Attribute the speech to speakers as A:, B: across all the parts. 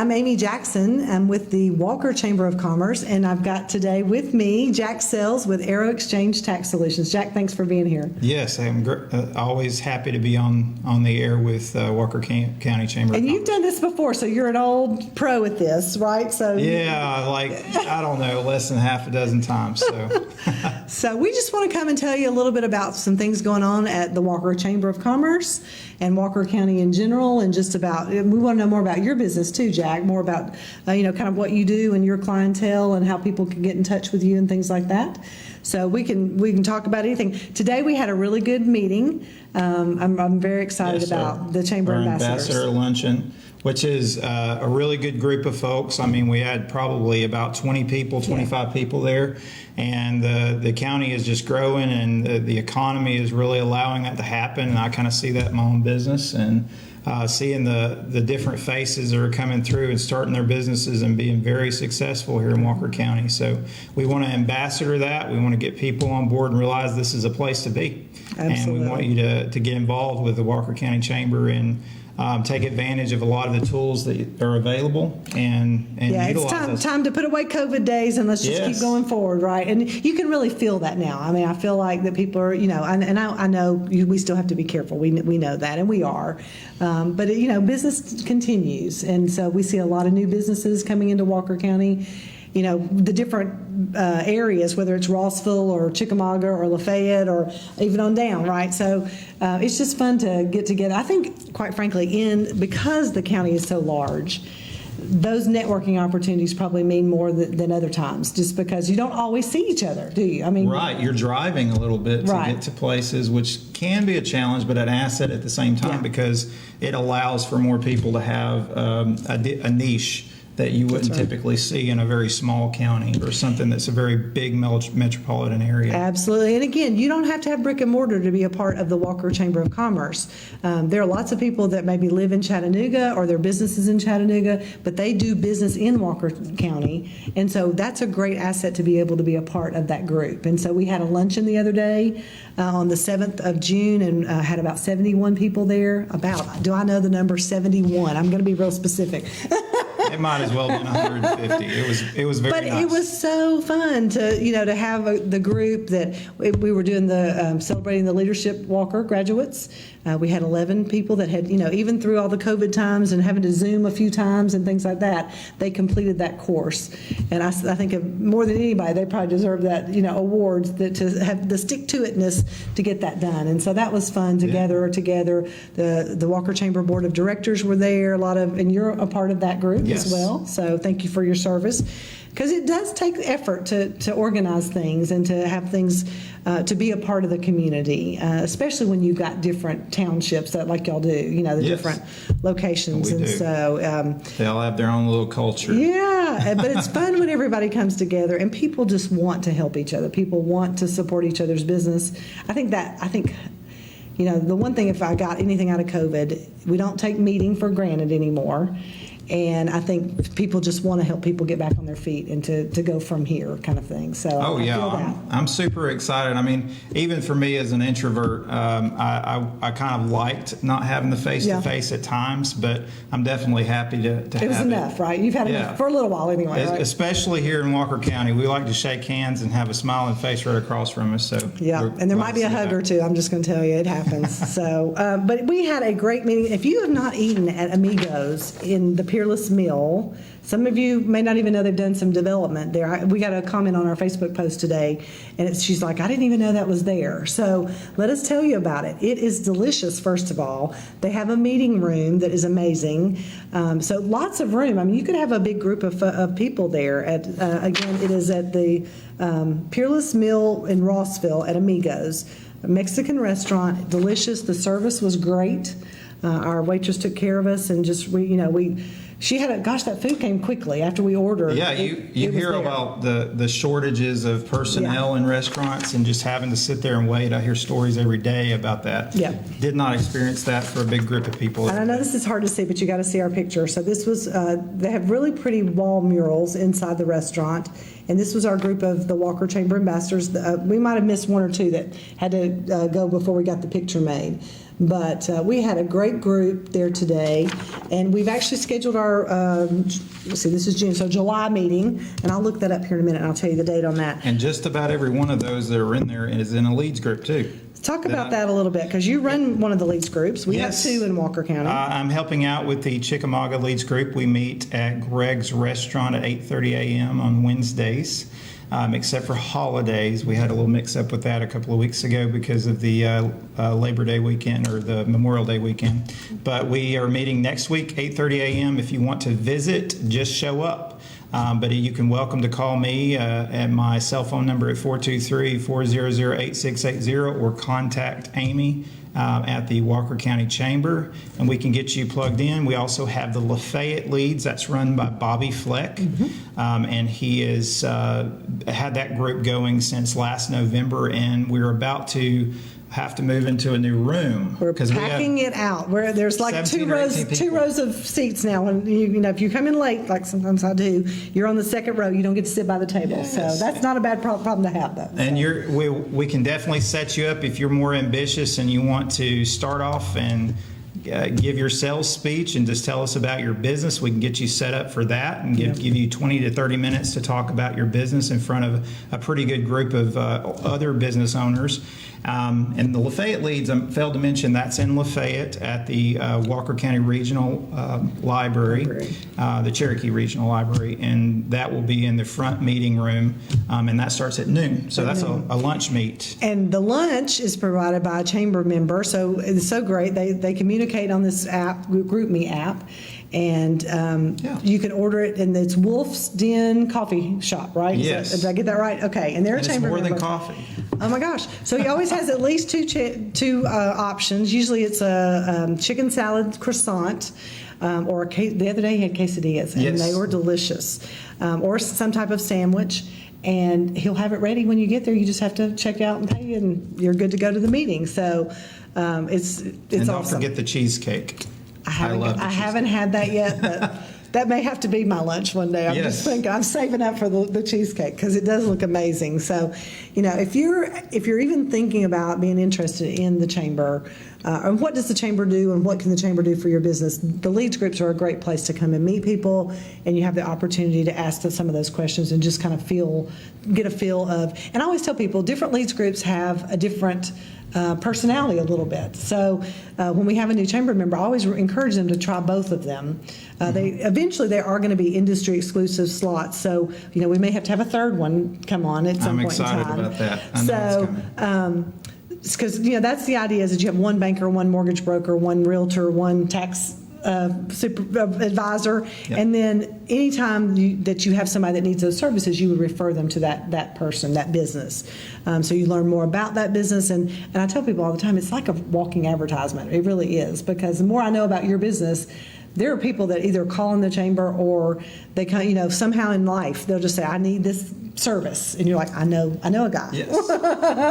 A: I'm Amy Jackson. I'm with the Walker Chamber of Commerce, and I've got today with me Jack Sells with Aero Exchange Tax Solutions. Jack, thanks for being here.
B: Yes, I'm always happy to be on the air with Walker County Chamber of
A: And you've
B: Commerce.
A: done this before, so you're an old pro at this, right? So
B: Yeah, like, I don't know, less than half a dozen times. So,
A: So we just want to come and tell you a little bit about some things going on at the Walker Chamber of Commerce and Walker County in general, and just about, we want to know more about your business too, Jack, more about, kind of what you do and your clientele and how people can get in touch with you and things like that. So we can talk about anything. Today we had a really good meeting. I'm very excited
B: yes,
A: about the Chamber
B: our
A: Ambassadors.
B: Ambassador Luncheon, which is a really good group of folks. I mean, we had probably about 20 people, 25 people there, and the county is just growing, and the economy is really allowing that to happen, and I kind of see that in my own business, and seeing the different faces that are coming through and starting their businesses and being very successful here in Walker County. So we want to ambassador that. We want to get people on board and realize this is a place to be.
A: Absolutely.
B: And we want you to get involved with the Walker County Chamber and take advantage of a lot of the tools that are available and
A: Yeah,
B: utilize
A: it's
B: those.
A: time to put away COVID days and let's just
B: Yes.
A: keep going forward, right? And you can really feel that now. I mean, I feel like that people are, I know we still have to be careful. We know that, and we are. But, business continues. And so we see a lot of new businesses coming into Walker County. The different areas, whether it's Rossville or Chickamauga or Lafayette or even on down, right? So it's just fun to get together. I think, quite frankly, because the county is so large, those networking opportunities probably mean more than other times, just because you don't always see each other, do you? I mean,
B: Right, you're driving a little bit to get to places, which can be a challenge, but an asset at the same time, because it allows for more people to have a niche that you wouldn't typically see in a very small county or something that's a very big metropolitan area.
A: Absolutely. And again, you don't have to have brick and mortar to be a part of the Walker Chamber of Commerce. There are lots of people that maybe live in Chattanooga or their businesses in Chattanooga, but they do business in Walker County. And so that's a great asset to be able to be a part of that group. And so we had a luncheon the other day on the 7th of June and had about 71 people there. Do I know the number 71? I'm going to be real specific.
B: It might as well have been 150. It was very nice.
A: But it was so fun to have the group that we were doing the celebrating the Leadership Walker graduates. We had 11 people that had, even through all the COVID times and having to Zoom a few times and things like that, they completed that course. And I think more than anybody, they probably deserve that, awards to have the stick-to-itness to get that done. And so that was fun together. The Walker Chamber Board of Directors were there, and you're a part of that group as well. So thank you for your service. Because it does take effort to organize things and to have things to be a part of the community, especially when you've got different townships like y'all do, the different locations.
B: We do.
A: So
B: they all have their own little culture.
A: Yeah, but it's fun when everybody comes together and people just want to help each other. People want to support each other's business. I think the one thing, if I got anything out of COVID, we don't take meeting for granted anymore. And I think people just want to help people get back on their feet and to go from here kind of thing. So I feel that.
B: I'm super excited. I mean, even for me as an introvert, I kind of liked not having the face-to-face at times, but I'm definitely happy to have it.
A: It was enough, right? You've had enough for a little while anyway, right?
B: Especially here in Walker County. We like to shake hands and have a smiling face right across from us. So
A: and there might be a hug or two. I'm just going to tell you, it happens. So, but we had a great meeting. If you have not eaten at Amigos in the Peerless Mill, some of you may not even know they've done some development there. We got a comment on our Facebook post today, and she's like, I didn't even know that was there. So let us tell you about it. It is delicious, first of all. They have a meeting room that is amazing. So lots of room. I mean, you could have a big group of people there. Again, it is at the Peerless Mill in Rossville at Amigos, a Mexican restaurant, delicious. The service was great. Our waitress took care of us, and she had that food came quickly after we ordered.
B: Yeah, you hear about the shortages of personnel in restaurants and just having to sit there and wait. I hear stories every day about that.
A: Yeah.
B: Did not experience that for a big group of people.
A: And I know this is hard to see, but you got to see our picture. So this was, they have really pretty wall murals inside the restaurant. And this was our group of the Walker Chamber Ambassadors. We might have missed one or two that had to go before we got the picture made. But we had a great group there today, and we've actually scheduled our, let's see, this is June, so July meeting, and I'll look that up here in a minute, and I'll tell you the date on that.
B: And just about every one of those that are in there is in a leads group too.
A: Talk about that a little bit, because you run one of the leads groups. We have two in Walker County.
B: I'm helping out with the Chickamauga leads group. We meet at Greg's Restaurant at 8:30 a.m. on Wednesdays. Except for holidays. We had a little mix-up with that a couple of weeks ago because of the Labor Day weekend or the Memorial Day weekend. But we are meeting next week, 8:30 a.m. If you want to visit, just show up. But you can welcome to call me at my cell phone number at 423-400-8680 or contact Amy at the Walker County Chamber, and we can get you plugged in. We also have the Lafayette Leads. That's run by Bobby Fleck, and he has had that group going since last November, and we're about to have to move into a new room.
A: We're packing it out. Where there's like two rows of seats now. When you know, if you come in late, like sometimes I do, you're on the second row. You don't get to sit by the table. Yes. So that's not a bad problem to have, though.
B: And we can definitely set you up if you're more ambitious and you want to start off and give your sales speech and just tell us about your business. We can get you set up for that and give you 20 to 30 minutes to talk about your business in front of a pretty good group of other business owners. And the Lafayette Leads, I failed to mention, that's in Lafayette at the Walker County Regional Library, the Cherokee Regional Library, and that will be in the front meeting room, and that starts at noon. So that's a lunch meet.
A: And the lunch is provided by a chamber member, so it's so great. They communicate on this app, GroupMe app, and you can order it, and it's Wolf's Den Coffee Shop, right?
B: Yes.
A: Did I get that right? Okay, and they're a chamber member.
B: It's more than coffee.
A: Oh my gosh! So he always has at least two options. Usually it's a chicken salad croissant, or the other day he had quesadillas, and they were delicious, or some type of sandwich. And he'll have it ready when you get there. You just have to check out and pay, and you're good to go to the meeting. So it's
B: and don't
A: awesome.
B: Forget the cheesecake.
A: I haven't had that yet, but that may have to be my lunch one day. I'm just thinking, I'm saving up for the cheesecake because it does look amazing. So, you know, if you're even thinking about being interested in the chamber, and what does the chamber do and what can the chamber do for your business, the leads groups are a great place to come and meet people, and you have the opportunity to ask them some of those questions and just kind of get a feel of. And I always tell people, different leads groups have a different personality a little bit. So when we have a new chamber member, I always encourage them to try both of them. They are going to be industry exclusive slots. So, you know, we may have to have a third one come on at some point in time.
B: I'm excited about that. I know it's coming.
A: Because, you know, that's the idea, is that you have one banker, one mortgage broker, one realtor, one tax advisor, and then anytime that you have somebody that needs those services, you would refer them to that person, that business. So you learn more about that business, and I tell people all the time, it's like a walking advertisement. It really is, because the more I know about your business, there are people that either call in the chamber or they kind of, you know, somehow in life they'll just say, I need this service, and you're like, I know a guy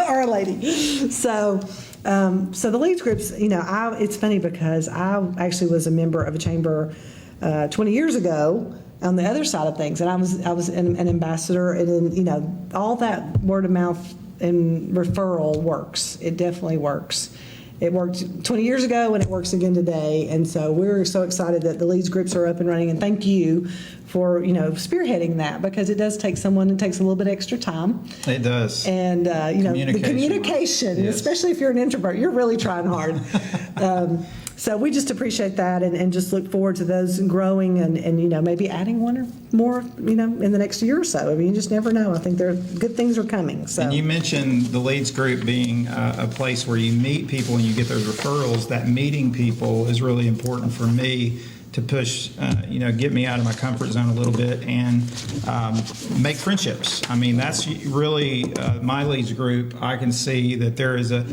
A: or a lady. So the leads groups, you know, it's funny because I actually was a member of a chamber 20 years ago on the other side of things, and I was an ambassador, and then, you know, all that word of mouth and referral works. It definitely works. It worked 20 years ago, and it works again today. And so we're so excited that the leads groups are up and running. And thank you for, you know, spearheading that, because it does take someone, it takes a little bit extra time.
B: It does.
A: And, you know, the communication, especially if you're an introvert, you're really trying hard. So we just appreciate that, and just look forward to those growing and, you know, maybe adding one or more, you know, in the next year or so. I mean, you just never know. I think good things are coming. So.
B: And you mentioned the leads group being a place where you meet people and you get those referrals. That meeting people is really important for me to push, you know, get me out of my comfort zone a little bit and make friendships. I mean, that's really my leads group. I can see that there is a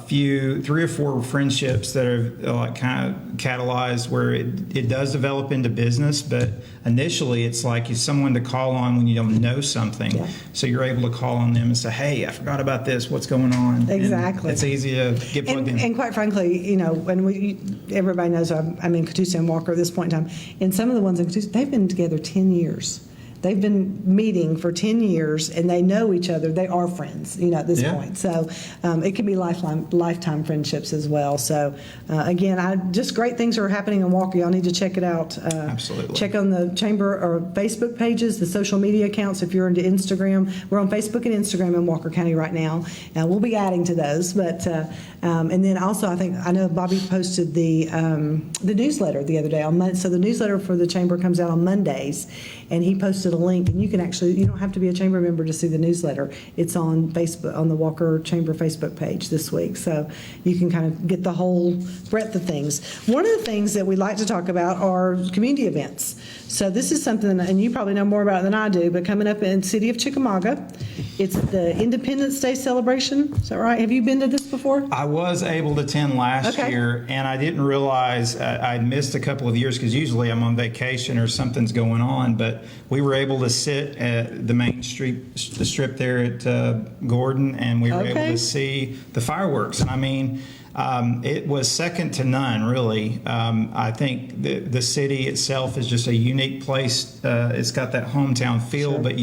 B: few, 3 or 4 friendships that are like kind of catalyzed where it does develop into business, but initially it's like you're someone to call on when you don't know something. Yeah. So you're able to call on them and say, hey, I forgot about this. What's going on?
A: Exactly.
B: And it's easy to get plugged in.
A: And quite frankly, you know, when everybody knows I'm in Catoosa and Walker at this point in time, and some of the ones in Catoosa, they've been together 10 years. they've been meeting for 10 years and they know each other. They are friends, at this point. So it can be lifetime friendships as well. So again, just great things are happening in Walker. Y'all need to check it out.
B: Absolutely.
A: Check on the Chamber or Facebook pages, the social media accounts. If you're into Instagram, we're on Facebook and Instagram in Walker County right now. We'll be adding to those. But and then also, I know Bobby posted the newsletter the other day on Monday. So the newsletter for the Chamber comes out on Mondays, and he posted a link, and you don't have to be a Chamber member to see the newsletter. It's on Facebook, on the Walker Chamber Facebook page this week, so you can kind of get the whole breadth of things. One of the things that we like to talk about are community events. So this is something, and you probably know more about it than I do, but coming up in the city of Chickamauga, it's the Independence Day celebration. Is that right? Have you been to this before?
B: I was able to attend last year, and I didn't realize I'd missed a couple of years because usually I'm on vacation or something's going on, but we were able to sit at the main street, the strip there at Gordon, and we were able to see the fireworks. And I mean, it was second to none, really. I think the city itself is just a unique place. It's got that hometown feel, but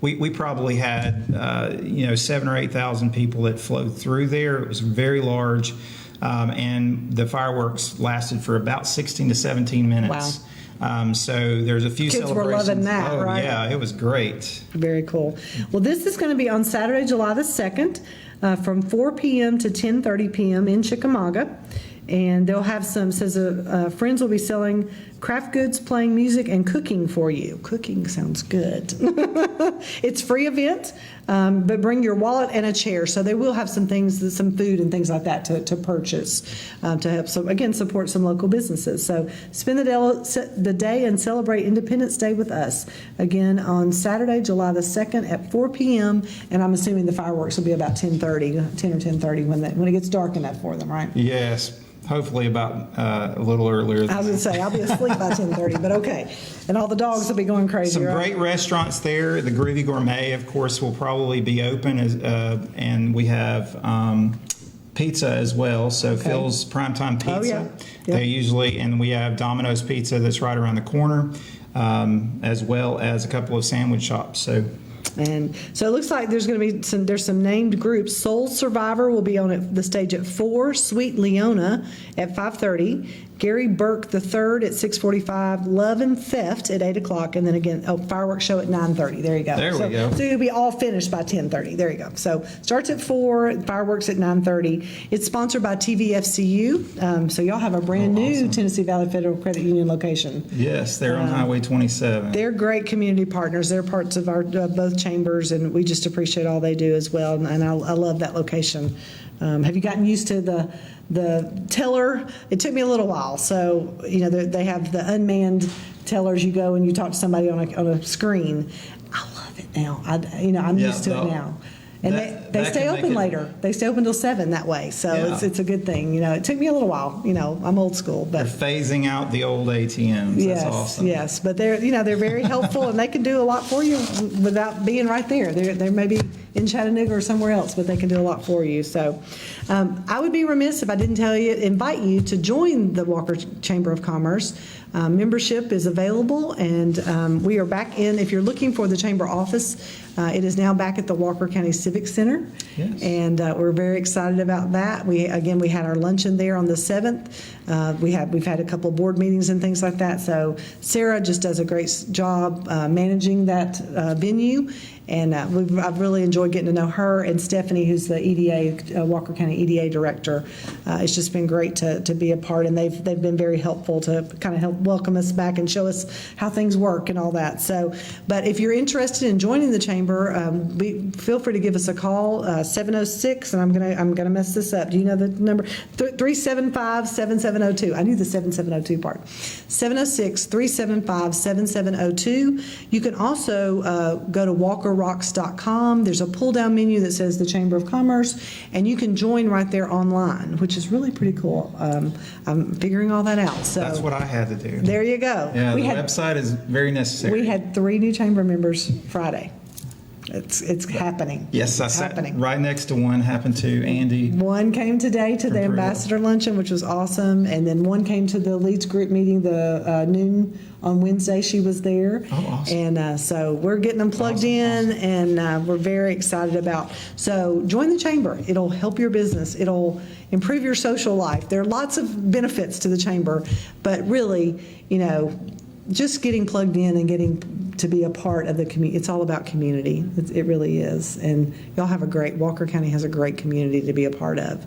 B: we probably had 7,000 or 8,000 people that flowed through there. It was very large, and the fireworks lasted for about 16 to 17 minutes. Wow. So there's a few
A: Kids
B: celebrations.
A: Were loving that, right?
B: Yeah, it was great.
A: Very cool. Well, this is going to be on Saturday, July the 2nd, from 4 p.m. to 10:30 p.m. in Chickamauga. And they'll have friends will be selling craft goods, playing music, and cooking for you. Cooking sounds good. It's a free event, but bring your wallet and a chair. So they will have some things, some food and things like that to purchase to help, support some local businesses. So spend the day and celebrate Independence Day with us. Again, on Saturday, July the 2nd at 4 p.m. And I'm assuming the fireworks will be about 10 or 10:30 when it gets dark enough for them, right?
B: Yes. Hopefully about a little earlier.
A: I was going to say, I'll be asleep by 10:30, but okay. And all the dogs will be going crazy.
B: Some great restaurants there. The Groovy Gourmet, of course, will probably be open, and we have pizza as well. So Phil's Primetime Pizza.
A: Oh, yeah. Yep.
B: They usually, and we have Domino's Pizza that's right around the corner, as well as a couple of sandwich shops.
A: And so it looks like there's going to be some named groups. Soul Survivor will be on the stage at 4, Sweet Leona at 5:30, Gary Burke III at 6:45, Love and Theft at 8 o'clock, and then again, fireworks show at 9:30. There you go.
B: There we go.
A: So it'll be all finished by 10:30. There you go. So starts at 4, fireworks at 9:30. It's sponsored by TVFCU. So y'all have a brand new Tennessee Valley Federal Credit Union location.
B: Yes, they're on Highway 27.
A: They're great community partners. They're parts of our both chambers, and we just appreciate all they do as well. And I love that location. Have you gotten used to the teller? It took me a little while. So they have the unmanned tellers. You go and you talk to somebody on a screen. I love it now. I'm used to it now. And they stay open later. They stay open till 7 that way. So it's a good thing. It took me a little while. I'm old school, but
B: they're phasing out the old ATMs.
A: Yes,
B: that's awesome.
A: Yes, but they're very helpful, and they can do a lot for you without being right there. They're maybe in Chattanooga or somewhere else, but they can do a lot for you. So I would be remiss if I didn't invite you to join the Walker Chamber of Commerce. Membership is available, and we are back in. If you're looking for the chamber office, it is now back at the Walker County Civic Center.
B: Yes.
A: And we're very excited about that. We had our luncheon there on the 7th. We've had a couple of board meetings and things like that. So Sarah just does a great job managing that venue. And I've really enjoyed getting to know her and Stephanie, who's the EDA, Walker County EDA director. It's just been great to be a part, and they've been very helpful to kind of help welcome us back and show us how things work and all that. So, but if you're interested in joining the chamber, feel free to give us a call, 706, and I'm gonna mess this up. Do you know the number? 375-7702. I knew the 7702 part. 706-375-7702. You can also go to walkerrocks.com. There's a pull-down menu that says the Chamber of Commerce, and you can join right there online, which is really pretty cool. I'm figuring all that out. So
B: that's what I had to do.
A: There you go.
B: Yeah, the website is very necessary.
A: We had 3 new chamber members Friday. It's happening.
B: Yes, I
A: It's
B: sat
A: happening.
B: right next to one, happened to Andy.
A: One came today to the
B: From Peru.
A: ambassador luncheon, which was awesome, and then one came to the leads group meeting the noon on Wednesday. She was there.
B: Oh, awesome.
A: And so we're getting them plugged
B: Awesome,
A: in, and we're very excited about. So join the chamber. It'll help your business. It'll improve your social life. There are lots of benefits to the chamber, but really, just getting plugged in and getting to be a part of the community. It's all about community. It really is. And y'all have Walker County has a great community to be a part of.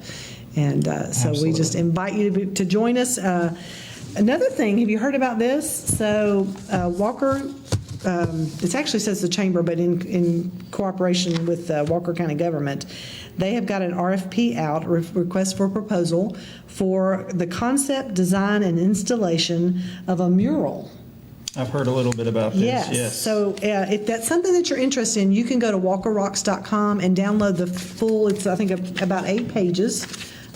A: And so we just invite you to join us. Another thing, have you heard about this? So Walker, it actually says the chamber, but in cooperation with Walker County government, they have got an RFP out, request for proposal, for the concept, design, and installation of a mural.
B: I've heard a little bit about this. Yes.
A: So if that's something that you're interested in, you can go to walkerrocks.com and download the full, it's I think about 8 pages.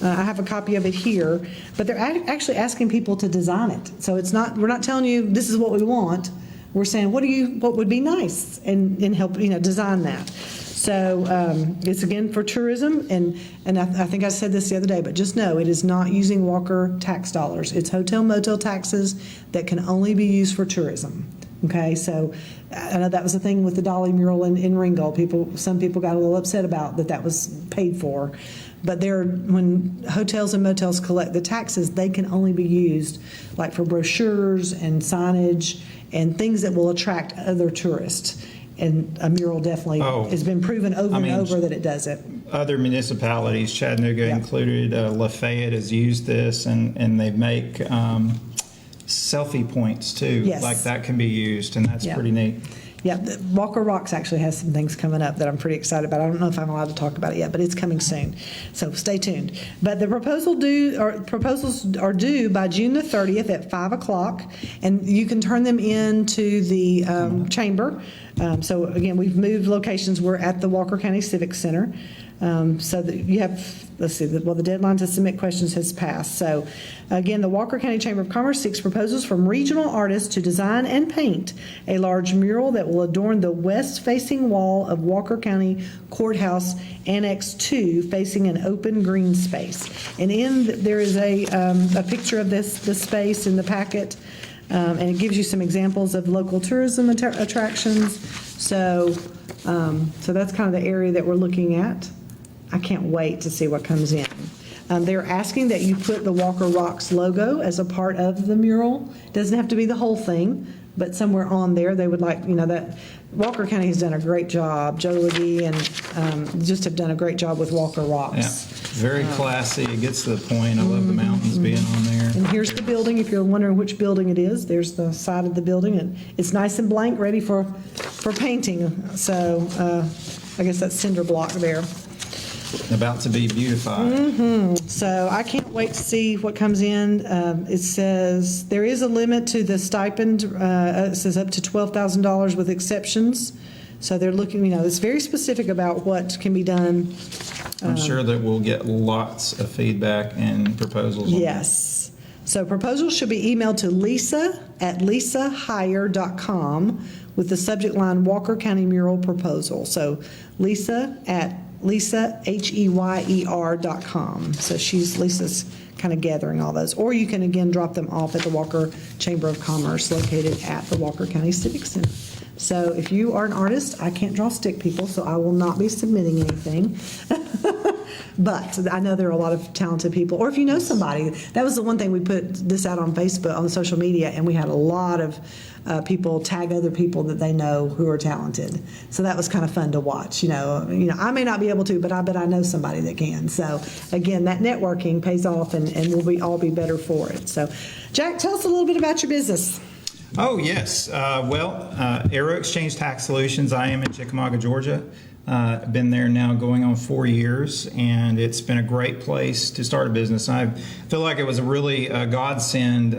A: I have a copy of it here, but they're actually asking people to design it. So we're not telling you this is what we want. We're saying what would be nice and help design that. So it's again for tourism, and I think I said this the other day, but just know it is not using Walker tax dollars. It's hotel motel taxes that can only be used for tourism. Okay, so I know that was the thing with the Dolly mural in Ringgold. Some people got a little upset about that was paid for, but when hotels and motels collect the taxes, they can only be used like for brochures and signage and things that will attract other tourists. And a mural definitely has been proven over and over that it does it.
B: Other municipalities, Chattanooga included, Lafayette has used this, and they make selfie points too.
A: Yes.
B: Like that can be used, and that's pretty neat.
A: Yeah, Walker Rocks actually has some things coming up that I'm pretty excited about. I don't know if I'm allowed to talk about it yet, but it's coming soon. So stay tuned. But the proposals are due by June the 30th at 5 o'clock, and you can turn them in to the chamber. So again, we've moved locations. We're at the Walker County Civic Center. So that you have, the deadline to submit questions has passed. So again, the Walker County Chamber of Commerce seeks proposals from regional artists to design and paint a large mural that will adorn the west-facing wall of Walker County Courthouse Annex 2, facing an open green space. And there is a picture of this space in the packet, and it gives you some examples of local tourism attractions. So that's kind of the area that we're looking at. I can't wait to see what comes in. They're asking that you put the Walker Rocks logo as a part of the mural. It doesn't have to be the whole thing, but somewhere on there they would like, that Walker County has done a great job. Joe Legee and just have done a great job with Walker Rocks.
B: Yeah, very classy. It gets to the point. I love the mountains being on there.
A: And here's the building. If you're wondering which building it is, there's the side of the building, and it's nice and blank, ready for painting. So I guess that's cinder block there.
B: About to be beautified.
A: So I can't wait to see what comes in. It says there is a limit to the stipend. It says up to $12,000 with exceptions. So they're looking, it's very specific about what can be done.
B: I'm sure that we'll get lots of feedback and proposals.
A: Yes. So proposals should be emailed to lisa@lisahire.com with the subject line Walker County Mural Proposal. So lisa@HEYER.com. So Lisa's kind of gathering all those. Or you can again drop them off at the Walker Chamber of Commerce located at the Walker County Civic Center. So if you are an artist, I can't draw stick people, so I will not be submitting anything. But I know there are a lot of talented people. Or if you know somebody, that was the one thing we put this out on Facebook, on social media, and we had a lot of people tag other people that they know who are talented. So that was kind of fun to watch. I may not be able to, but I bet I know somebody that can. So again, that networking pays off, and we'll all be better for it. So Jack, tell us a little bit about your business.
B: Oh, yes. Aero Exchange Tax Solutions. I am in Chickamauga, Georgia. Been there now going on 4 years, and it's been a great place to start a business. I feel like it was a really godsend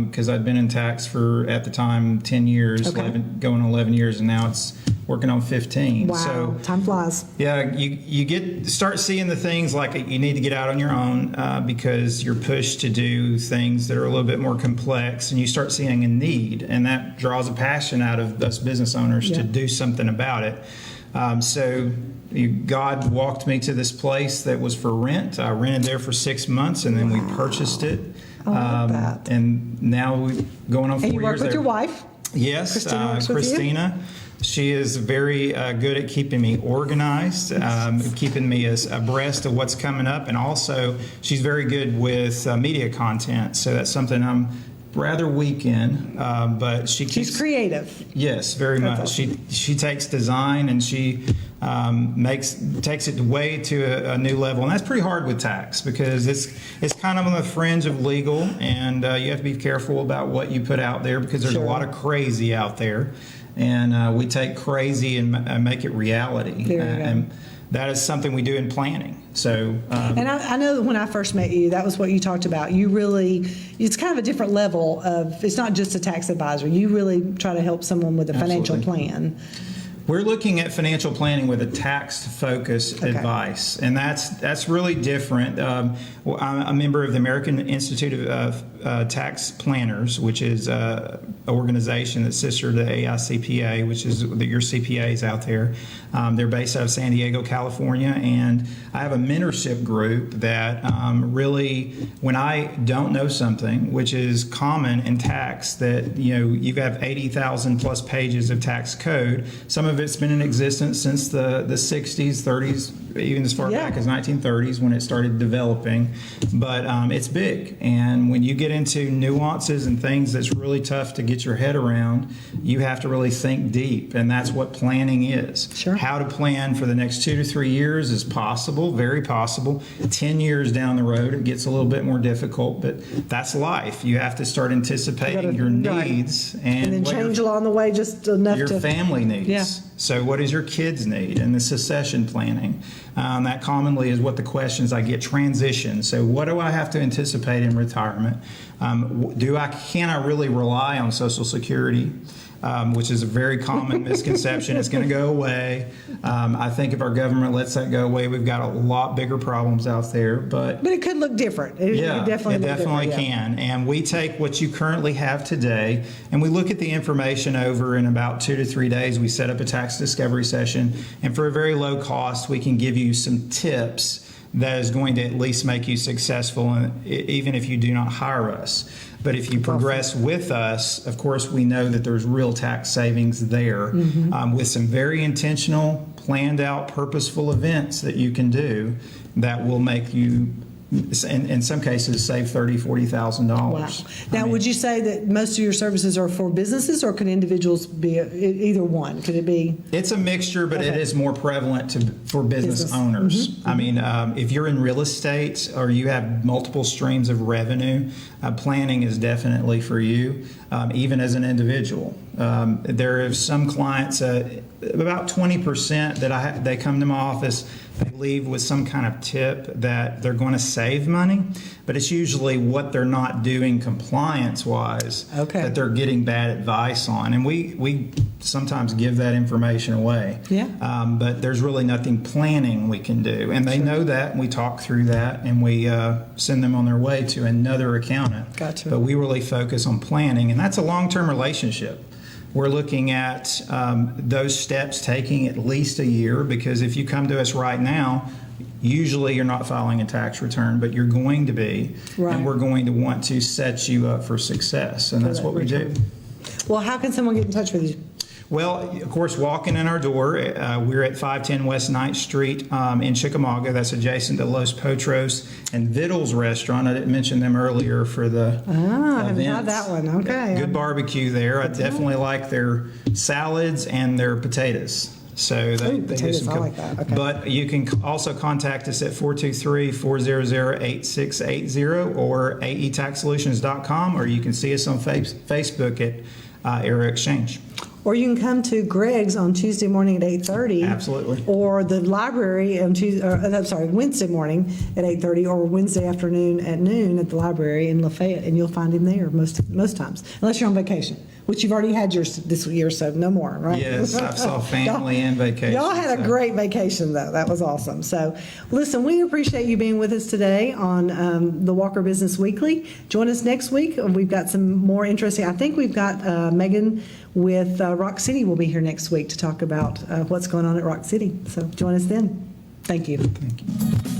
B: because I'd been in tax for, at the time, 10 years, going on 11 years, and now it's working on 15.
A: Wow,
B: so,
A: time flies.
B: Yeah, you start seeing the things like you need to get out on your own because you're pushed to do things that are a little bit more complex, and you start seeing a need, and that draws a passion out of us business owners to do something about it. So God walked me to this place that was for rent. I rented there for 6 months, and then we purchased it.
A: I love that.
B: And now we're going on 4 years.
A: And you work with
B: there.
A: your wife?
B: Yes,
A: Christina works with you?
B: Christina. She is very good at keeping me organized, keeping me abreast of what's coming up, and also she's very good with media content. So that's something I'm rather weak in, but she's
A: creative.
B: Yes, very
A: That's
B: much.
A: awesome.
B: She takes design and she takes it way to a new level, and that's pretty hard with tax because it's kind of on the fringe of legal, and you have to be careful about what you put out there because there's a lot of crazy out there, and we take crazy and make it reality.
A: There you go.
B: And that is something we do in planning. So,
A: And I know that when I first met you, that was what you talked about. You really, it's kind of a different level of, it's not just a tax advisor. You really try to help someone with a financial
B: Absolutely.
A: plan.
B: We're looking at financial planning with a tax-focused advice, and that's really different. I'm a member of the American Institute of Tax Planners, which is an organization that's sister to the AICPA, which is your CPAs out there. They're based out of San Diego, California, and I have a mentorship group that really, when I don't know something, which is common in tax, that you have 80,000 plus pages of tax code. Some of it's been in existence since the 60s, 30s, even as far back as 1930s when it started developing. But it's big, and when you get into nuances and things that's really tough to get your head around, you have to really think deep, and that's what planning is.
A: Sure.
B: How to plan for the next 2 to 3 years is possible, very possible. 10 years down the road, it gets a little bit more difficult, but that's life. You have to start anticipating your needs
A: and then
B: what
A: change along the way just enough
B: your
A: to
B: family needs.
A: Yeah.
B: So what does your kids need? And the succession planning. That commonly is what the questions I get. Transition. So what do I have to anticipate in retirement? Can I really rely on Social Security? Which is a very common misconception. It's going to go away. I think if our government lets that go away, we've got a lot bigger problems out there. But
A: it could look different. It definitely
B: can. And we take what you currently have today, and we look at the information over in about 2 to 3 days. We set up a tax discovery session, and for a very low cost, we can give you some tips that is going to at least make you successful, even if you do not hire us. But if you progress with us, of course, we know that there's real tax savings there with some very intentional, planned out, purposeful events that you can do that will make you, in some cases, save $30,000, $40,000.
A: Wow. Now, would you say that most of your services are for businesses, or could individuals be either one? Could it be?
B: It's a mixture, but it is more prevalent for business owners. I mean, if you're in real estate or you have multiple streams of revenue, planning is definitely for you, even as an individual. There are some clients, about 20% that they come to my office, they leave with some kind of tip that they're going to save money, but it's usually what they're not doing compliance-wise that they're getting bad advice on. And we sometimes give that information away. Yeah. But there's really nothing planning we can do. And they know that, and we talk through that, and we send them on their way to another accountant.
A: Gotcha.
B: But we really focus on planning, and that's a long-term relationship. We're looking at those steps taking at least a year, because if you come to us right now, usually you're not filing a tax return, but you're going to be, and we're going to want to set you up for success, and that's what we do.
A: Well, how can someone get in touch with you?
B: Well, of course, walking in our door, we're at 510 West 9th Street in Chickamauga. That's adjacent to Los Potros and Vittles Restaurant. I didn't mention them earlier for the
A: I haven't had that one. Okay.
B: Good barbecue there. I definitely like their salads and their potatoes. So they do some
A: I like that. Okay.
B: But you can also contact us at 423-400-8680 or aetaxsolutions.com, or you can see us on Facebook at Area Exchange.
A: Or you can come to Greg's on Tuesday morning at 8:30.
B: Absolutely.
A: Or the library on Wednesday morning at 8:30, or Wednesday afternoon at noon at the library in Lafayette, and you'll find him there most times, unless you're on vacation, which you've already had yours this year, so no more, right?
B: Yes, I saw family and vacation.
A: Y'all had a great vacation, though. That was awesome. So, listen, we appreciate you being with us today on the Walker Business Weekly. Join us next week. We've got some more interesting. I think we've got Megan with Rock City will be here next week to talk about what's going on at Rock City. So, join us then. Thank you.
B: Thank you.